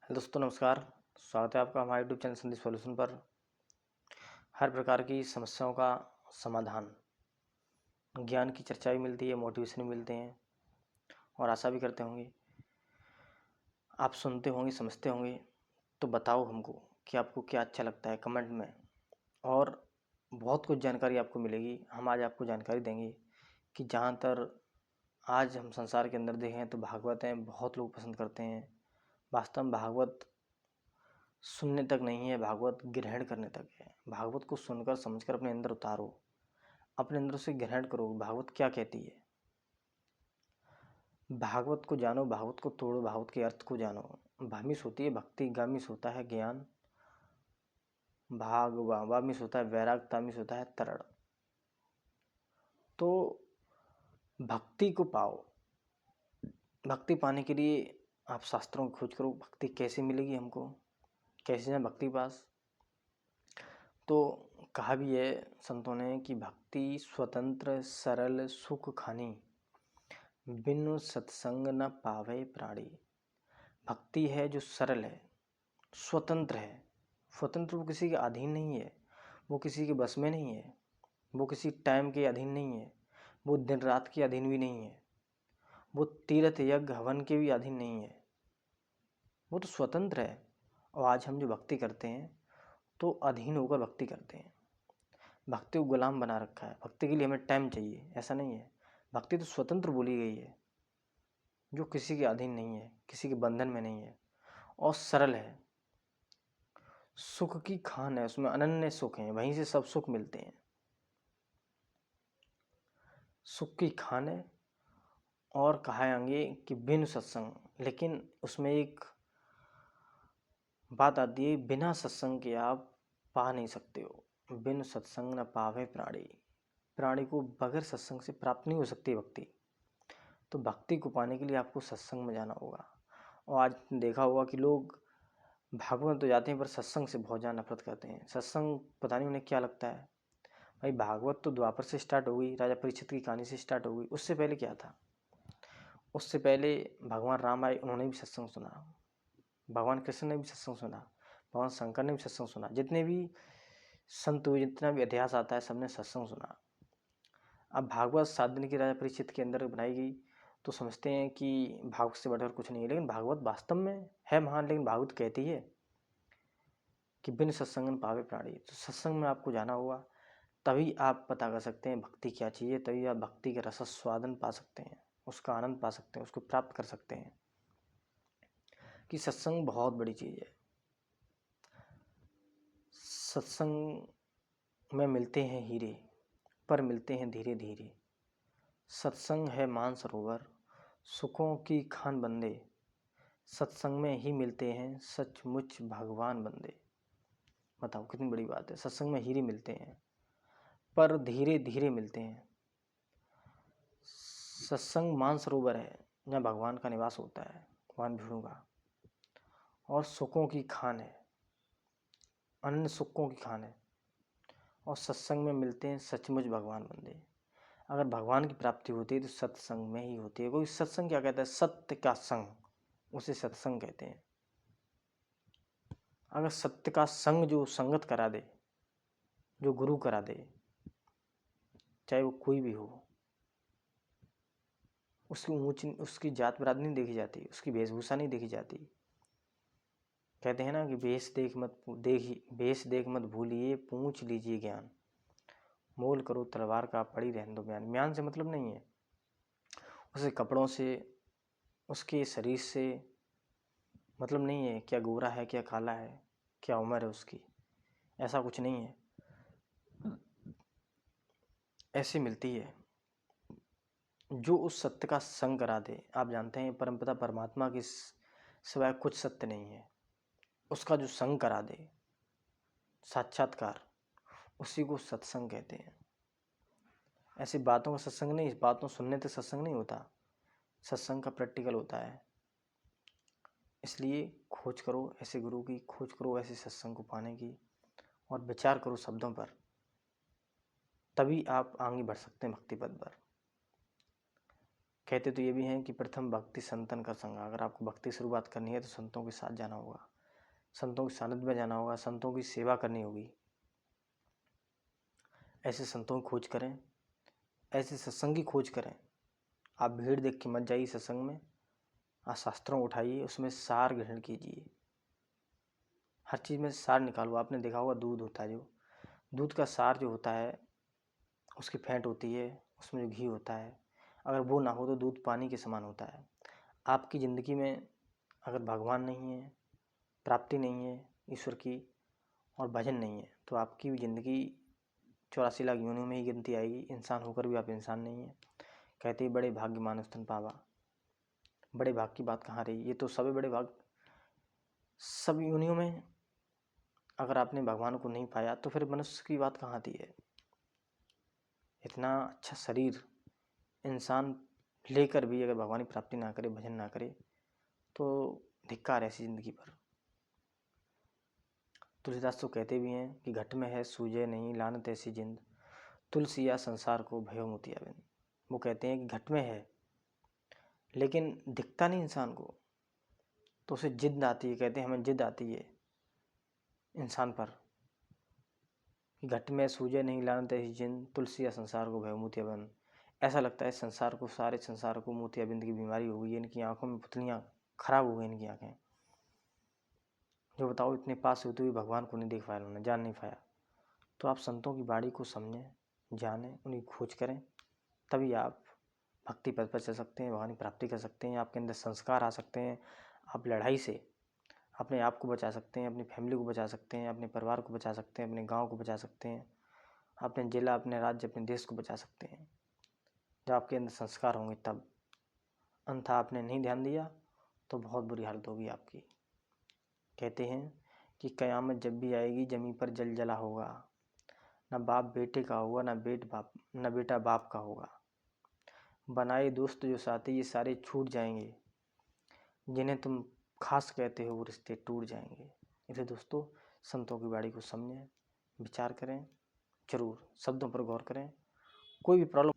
Hello दोस्तों, नमस्कार। स्वागत है आपका हमारे यूट्यूब चैनल संदीप सॉल्यूशन पर। हर प्रकार की समस्याओं का समाधान, ज्ञान की चर्चा भी मिलती है, मोटिवेशन भी मिलते हैं। और आशा भी करते होंगे आप सुनते होंगे, समझते होंगे। तो बताओ हमको कि आपको क्या अच्छा लगता है कमेंट में। और बहुत कुछ जानकारी आपको मिलेगी। हम आज आपको जानकारी देंगे कि जहाँ तक आज हम संसार के अंदर देखें तो भागवत हैं, बहुत लोग पसंद करते हैं। वास्तव में भागवत सुनने तक नहीं है, भागवत ग्रहण करने तक है। भागवत को सुनकर समझकर अपने अंदर उतारो, अपने अंदर से ग्रहण करो। भागवत क्या कहती है, भागवत को जानो, भागवत को तोड़ो, भागवत के अर्थ को जानो। भामिस होती है भक्ति, गामिस होता है ज्ञान, वामिस होता है वैराग, तामिस होता है तरण। तो भक्ति को पाओ। भक्ति पाने के लिए आप शास्त्रों की खोज करो। भक्ति कैसे मिलेगी हमको, कैसे जाए भक्ति पास। तो कहा भी है संतों ने कि भक्ति स्वतंत्र सरल सुख खानी, बिनु सत्संग न पावे प्राणी। भक्ति है जो सरल है, स्वतंत्र है। स्वतंत्र, वो किसी के अधीन नहीं है, वो किसी के बस में नहीं है, वो किसी टाइम के अधीन नहीं है, वो दिन रात के अधीन भी नहीं है, वो तीर्थ यज्ञ हवन के भी अधीन नहीं है। वो तो स्वतंत्र है। और आज हम जो भक्ति करते हैं तो अधीन होकर भक्ति करते हैं। भक्ति को गुलाम बना रखा है। भक्ति के लिए हमें टाइम चाहिए, ऐसा नहीं है। भक्ति तो स्वतंत्र बोली गई है, जो किसी के अधीन नहीं है, किसी के बंधन में नहीं है, और सरल है। सुख की खान है, उसमें अनन्य सुख है, वहीं से सब सुख मिलते हैं। सुख की खान है। और कहा आगे कि बिन सत्संग, लेकिन उसमें एक बात आती है, बिना सत्संग के आप पा नहीं सकते हो। बिन सत्संग न पावे प्राणी। प्राणी को बगैर सत्संग से प्राप्त नहीं हो सकती भक्ति। तो भक्ति को पाने के लिए आपको सत्संग में जाना होगा। और आज देखा होगा कि लोग भागवत में तो जाते हैं पर सत्संग से बहुत ज़्यादा नफरत करते हैं। सत्संग पता नहीं उन्हें क्या लगता है। भाई भागवत तो द्वापर से स्टार्ट हो गई, राजा परीक्षित की कहानी से स्टार्ट हो गई। उससे पहले क्या था? उससे पहले भगवान राम आए, उन्होंने भी सत्संग सुना। भगवान कृष्ण ने भी सत्संग सुना। भगवान शंकर ने भी सत्संग सुना। जितने भी संत हुए, जितना भी इतिहास आता है, सबने सत्संग सुना। अब भागवत 7 दिन की राजा परीक्षित के अंदर बनाई गई तो समझते हैं कि भागवत से बढ़कर कुछ नहीं है। लेकिन भागवत वास्तव में है महान। लेकिन भागवत कहती है कि बिन सत्संग न पावे प्राणी। तो सत्संग में आपको जाना होगा, तभी आप पता कर सकते हैं भक्ति क्या चीज़ है। तभी आप भक्ति का रसस्वादन पा सकते हैं, उसका आनंद पा सकते हैं, उसको प्राप्त कर सकते हैं। कि सत्संग बहुत बड़ी चीज़ है। सत्संग में मिलते हैं हीरे, पर मिलते हैं धीरे धीरे। सत्संग है मानसरोवर, सुखों की खान बंदे। सत्संग में ही मिलते हैं सचमुच भगवान बंदे। बताओ कितनी बड़ी बात है। सत्संग में हीरे मिलते हैं पर धीरे धीरे मिलते हैं। सत्संग मानसरोवर है जहाँ भगवान का निवास होता है, भगवान विष्णु का। और सुखों की खान है, अन्य सुखों की खान है। और सत्संग में मिलते हैं सचमुच भगवान बंदे। अगर भगवान की प्राप्ति होती है तो सत्संग में ही होती है। कोई सत्संग क्या कहता है? सत्य का संग, उसे सत्संग कहते हैं। अगर सत्य का संग जो संगत करा दे, जो गुरु करा दे, चाहे वो कोई भी हो, उसकी जात बरात नहीं देखी जाती, उसकी वेशभूषा नहीं देखी जाती। कहते हैं ना कि भेष देख मत भूलिए, पूछ लीजिए ज्ञान। मोल करो तलवार का, पड़ी रहने दो म्यान। म्यान से मतलब नहीं है उसे कपड़ों से, उसके शरीर से मतलब नहीं है, क्या गोरा है, क्या काला है, क्या उम्र है उसकी, ऐसा कुछ नहीं है। ऐसी मिलती है जो उस सत्य का संग करा दे। आप जानते हैं परमपिता परमात्मा के सिवाय कुछ सत्य नहीं है। उसका जो संग करा दे, साक्षात्कार, उसी को सत्संग कहते हैं। ऐसी बातों का सत्संग नहीं, बातों सुनने से सत्संग नहीं होता। सत्संग का प्रैक्टिकल होता है। इसलिए खोज करो ऐसे गुरु की, खोज करो ऐसे सत्संग को पाने की, और विचार करो शब्दों पर। तभी आप आगे बढ़ सकते हैं भक्ति पथ पर। कहते तो ये भी हैं कि प्रथम भक्ति संतन का संग। अगर आपको भक्ति शुरुआत करनी है तो संतों के साथ जाना होगा, संतों के सानिध्य में जाना होगा, संतों की सेवा करनी होगी। ऐसे संतों की खोज करें, ऐसे सत्संग की खोज करें। आप भीड़ देख के मत जाइए सत्संग में, आप शास्त्रों उठाइए, उसमें सार ग्रहण कीजिए। हर चीज़ में सार निकालो। आपने देखा होगा दूध होता है, जो दूध का सार जो होता है, उसकी फेंट होती है, उसमें जो घी होता है, अगर वो ना हो तो दूध पानी के समान होता है। आपकी ज़िंदगी में अगर भगवान नहीं है, प्राप्ति नहीं है ईश्वर की, और भजन नहीं है, तो आपकी ज़िंदगी 84 लाख योनियों में ही गिनती आएगी। इंसान होकर भी आप इंसान नहीं है। कहते ही बड़े भाग्य मानुष तन पावा। बड़े भाग की बात कहाँ रही? ये तो सभी बड़े भाग, सब योनियों में अगर आपने भगवान को नहीं पाया तो फिर मनुष्य की बात कहाँ आती है? इतना अच्छा शरीर इंसान लेकर भी अगर भगवान की प्राप्ति ना करे, भजन ना करे, तो धिक्कार है ऐसी ज़िंदगी पर। तुलसीदास तो कहते भी हैं कि घट में है सूझे नहीं लानत ऐसी जिंद, तुलसिया संसार को भयो मोतिया बिन। वो कहते हैं कि घट में है लेकिन दिखता नहीं इंसान को, तो उसे जिद आती है। कहते हैं हमें जिद आती है इंसान पर कि घट में सूझे नहीं लानत ऐसी जिंद, तुलसिया संसार को भयो मोतिया बिन। ऐसा लगता है संसार को, सारे संसार को मोतियाबिंद की बीमारी हो गई है, इनकी आंखों में पुतलियाँ खराब हो गई, इनकी आंखें। जो बताओ इतने पास होते हुए भगवान को नहीं देख पाया, उन्होंने जान नहीं पाया। तो आप संतों की बाणी को समझें, जानें, उन्हें खोज करें, तभी आप भक्ति पद पर चल सकते हैं, भगवान की प्राप्ति कर सकते हैं। आपके अंदर संस्कार आ सकते हैं। आप लड़ाई से अपने आप को बचा सकते हैं, अपनी फैमिली को बचा सकते हैं, अपने परिवार को बचा सकते हैं, अपने गांव को बचा सकते हैं, अपने जिला, अपने राज्य, अपने देश को बचा सकते हैं, जब आपके अंदर संस्कार होंगे तब। अन्यथा आपने नहीं ध्यान दिया तो बहुत बुरी हालत होगी आपकी। कहते हैं कि क़यामत जब भी आएगी ज़मीन पर जल जला होगा, ना बाप बेटे का होगा, ना बेटा बाप का होगा। बनाए दोस्त जो साथी ये सारे छूट जाएंगे, जिन्हें तुम खास कहते हो वो रिश्ते टूट जाएंगे। इसलिए दोस्तों संतों की बाणी को समझें, विचार करें, जरूर शब्दों पर गौर करें। कोई भी प्रॉब्लम